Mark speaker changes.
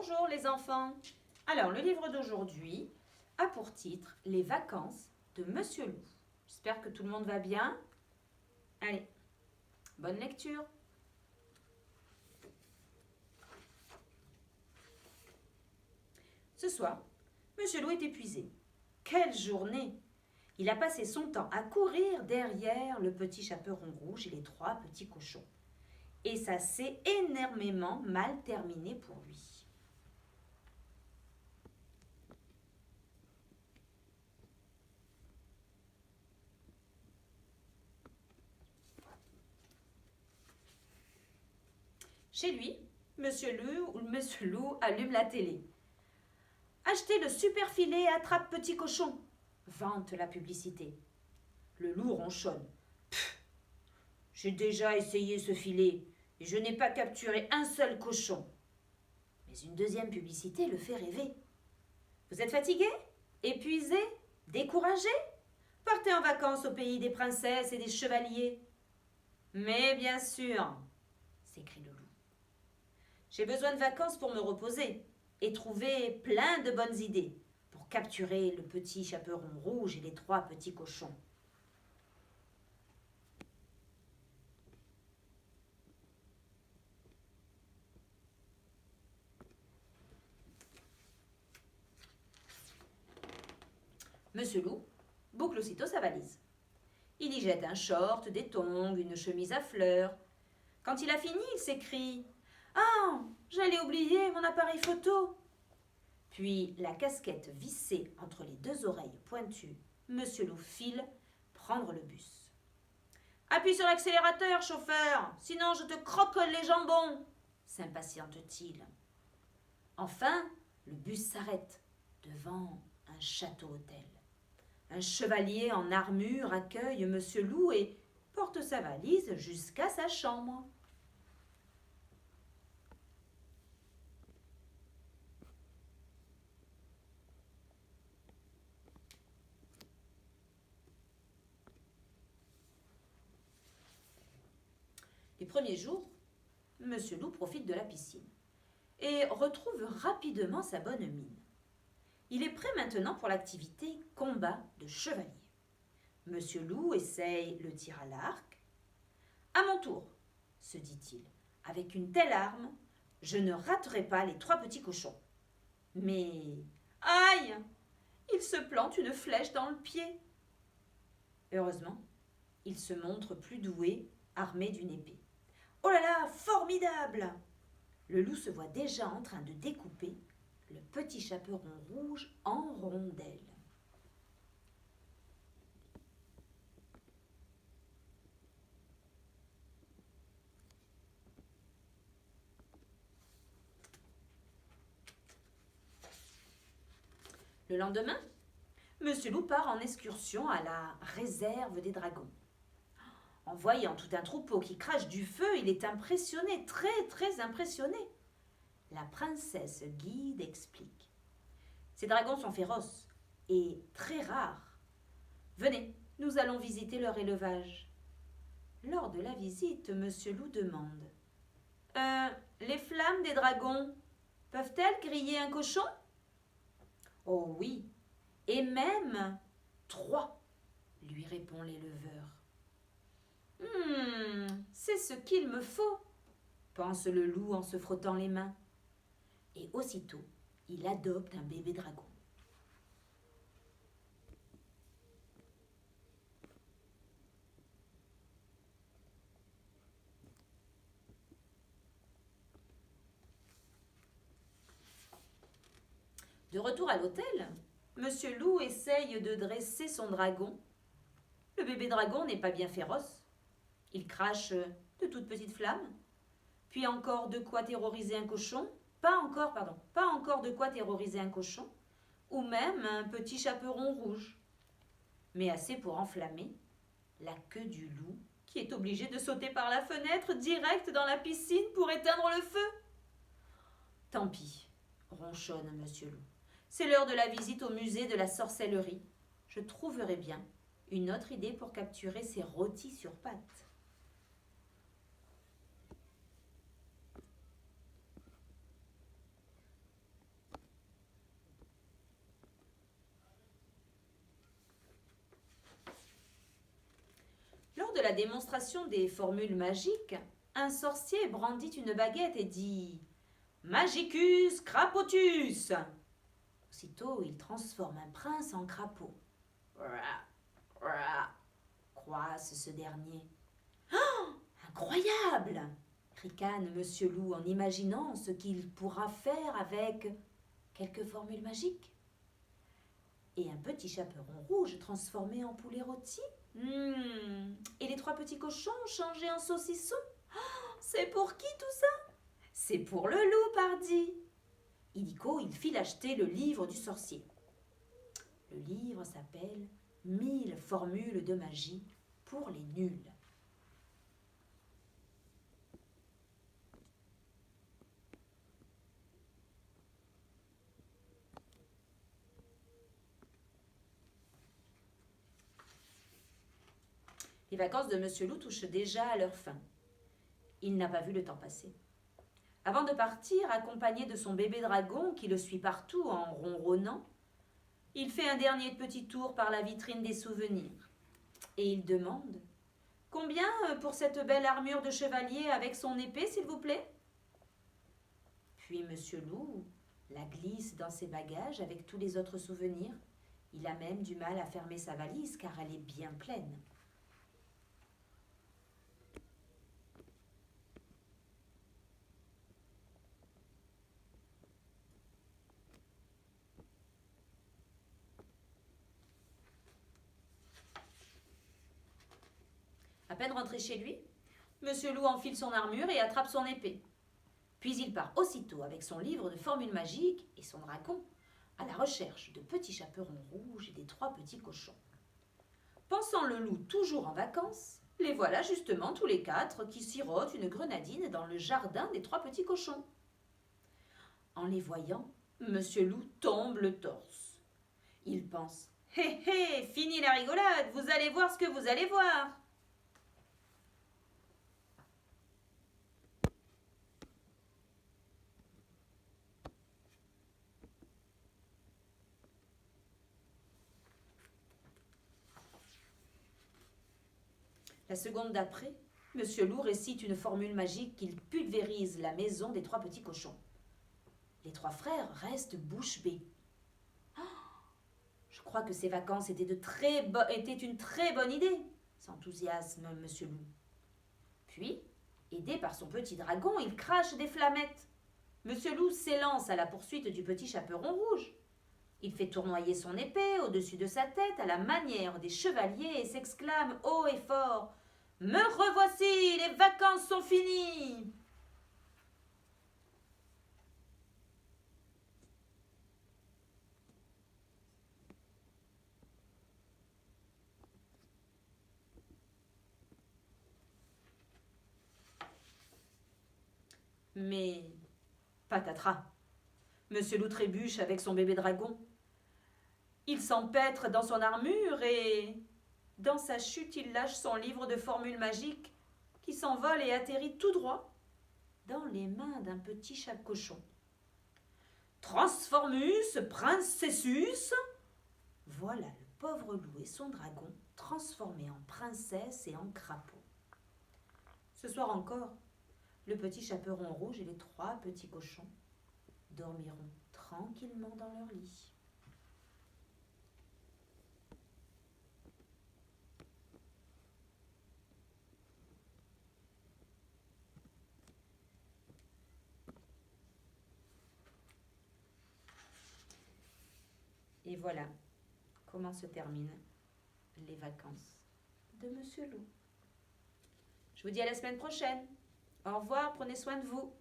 Speaker 1: Bonjour les enfants. Alors, le livre d'aujourd'hui a pour titre « Les vacances de Monsieur Loup ». J'espère que tout le monde va bien. Allez, bonne lecture. Ce soir, Monsieur Loup est épuisé. Quelle journée! Il a passé son temps à courir derrière le petit chaperon rouge et les 3 petits cochons. Et ça s'est énormément mal terminé pour lui. Chez lui, Monsieur Loup allume la télé. Achetez le super filet attrape petit cochon, vante la publicité. Le loup ronchonne. J'ai déjà essayé ce filet et je n'ai pas capturé un seul cochon. Mais une deuxième publicité le fait rêver. Vous êtes fatigué? Épuisé? Découragé? Partez en vacances au pays des princesses et des chevaliers. Mais bien sûr, s'écrie le loup. J'ai besoin de vacances pour me reposer et trouver plein de bonnes idées pour capturer le petit chaperon rouge et les 3 petits cochons. Monsieur Loup boucle aussitôt sa valise. Il y jette un short, des tongs, une chemise à fleurs. Quand il a fini, il s'écrie « Ah, j'allais oublier mon appareil photo !» Puis, la casquette vissée entre les 2 oreilles pointues, Monsieur Loup file prendre le bus. « Appuie sur l'accélérateur, chauffeur, sinon je te croque les jambons !» s'impatiente-t-il. Enfin, le bus s'arrête devant un château-hôtel. Un chevalier en armure accueille Monsieur Loup et porte sa valise jusqu'à sa chambre. Les premiers jours, Monsieur Loup profite de la piscine et retrouve rapidement sa bonne mine. Il est prêt maintenant pour l'activité combat de chevalier. Monsieur Loup essaye le tir à l'arc. « À mon tour, se dit-il, avec une telle arme, je ne raterai pas les 3 petits cochons. Mais, aïe, il se plante une flèche dans le pied. Heureusement, il se montre plus doué, armé d'une épée. Oh là là, formidable! Le loup se voit déjà en train de découper le petit chaperon rouge en rondelles. Le lendemain, Monsieur Loup part en excursion à la réserve des dragons. En voyant tout un troupeau qui crache du feu, il est impressionné, très impressionné. La princesse guide explique. Ces dragons sont féroces et très rares. Venez, nous allons visiter leur élevage. Lors de la visite, Monsieur Loup demande. Les flammes des dragons, peuvent-elles griller un cochon? Oh oui, et même 3, lui répond l'éleveur. C'est ce qu'il me faut, pense le loup en se frottant les mains. Et aussitôt, il adopte un bébé dragon. De retour à l'hôtel, Monsieur Loup essaye de dresser son dragon. Le bébé dragon n'est pas bien féroce. Il crache de toutes petites flammes. Puis encore de quoi terroriser un cochon. Pas encore de quoi terroriser un cochon. Ou même un petit chaperon rouge. Mais assez pour enflammer la queue du loup qui est obligé de sauter par la fenêtre direct dans la piscine pour éteindre le feu. Tant pis, ronchonne Monsieur Loup. C'est l'heure de la visite au musée de la sorcellerie. Je trouverai bien une autre idée pour capturer ces rôtis sur pattes. de la démonstration des formules magiques, un sorcier brandit une baguette et dit « Magicus crapotus !» Aussitôt, il transforme un prince en crapaud. « Croasse ce dernier. « Incroyable !» ricane Monsieur Loup en imaginant ce qu'il pourra faire avec quelques formules magiques. Et un petit chaperon rouge transformé en poulet rôti. Et les 3 petits cochons changés en saucissons. C'est pour qui tout ça? C'est pour le loup, pardi. Illico, il file acheter le livre du sorcier. Le livre s'appelle « 1000 formules de magie pour les nuls ». Les vacances de Monsieur Loup touchent déjà à leur fin. Il n'a pas vu le temps passer. Avant de partir, accompagné de son bébé dragon qui le suit partout en ronronnant, il fait un dernier petit tour par la vitrine des souvenirs. Et il demande « Combien pour cette belle armure de chevalier avec son épée, s'il vous plaît ?» Puis Monsieur Loup la glisse dans ses bagages avec tous les autres souvenirs. Il a même du mal à fermer sa valise car elle est bien pleine. À peine rentré chez lui, Monsieur Loup enfile son armure et attrape son épée. Puis il part aussitôt avec son livre de formules magiques et son dragon à la recherche de petits chaperons rouges et des 3 petits cochons. Pensant le loup toujours en vacances, les voilà justement tous les 4 qui sirotent une grenadine dans le jardin des 3 petits cochons. En les voyant, Monsieur Loup tombe le torse. Il pense « Hé hé, fini la rigolade, vous allez voir ce que vous allez voir !» La seconde d'après, Monsieur Loup récite une formule magique qu'il pulvérise la maison des 3 petits cochons. Les 3 frères restent bouche bée. Je crois que ces vacances étaient une très bonne idée, s'enthousiasme Monsieur Loup. Puis, aidé par son petit dragon, il crache des flammettes. Monsieur Loup s'élance à la poursuite du petit chaperon rouge. Il fait tournoyer son épée au-dessus de sa tête à la manière des chevaliers et s'exclame haut et fort « Me revoici, les vacances sont finies !» Mais patatras, Monsieur Loup trébuche avec son bébé dragon. Il s'empêtre dans son armure et, dans sa chute, il lâche son livre de formules magiques qui s'envole et atterrit tout droit dans les mains d'un petit chat-cochon. Transformus princessus. Voilà le pauvre loup et son dragon transformés en princesse et en crapaud. Ce soir encore, le petit chaperon rouge et les 3 petits cochons dormiront tranquillement dans leur lit. Et voilà comment se terminent les vacances de Monsieur Loup. Je vous dis à la semaine prochaine. Au revoir, prenez soin de vous.